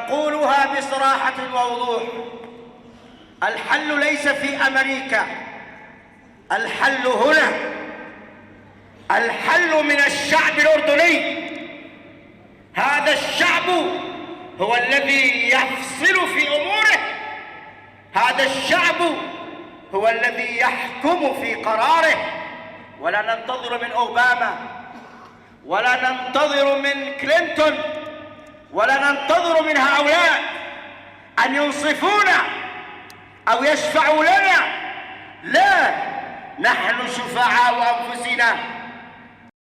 نقولها بصراحة ووضوح: الحل ليس في أمريكا، الحل هنا، الحل من الشعب الأردني. هذا الشعب هو الذي يفصل في أموره، هذا الشعب هو الذي يحكم في قراره. ولا ننتظر من أوباما، ولا ننتظر من كلينتون، ولا ننتظر من هؤلاء أن ينصفونا أو يشفعوا لنا. لا، نحن شفعاء أنفسنا.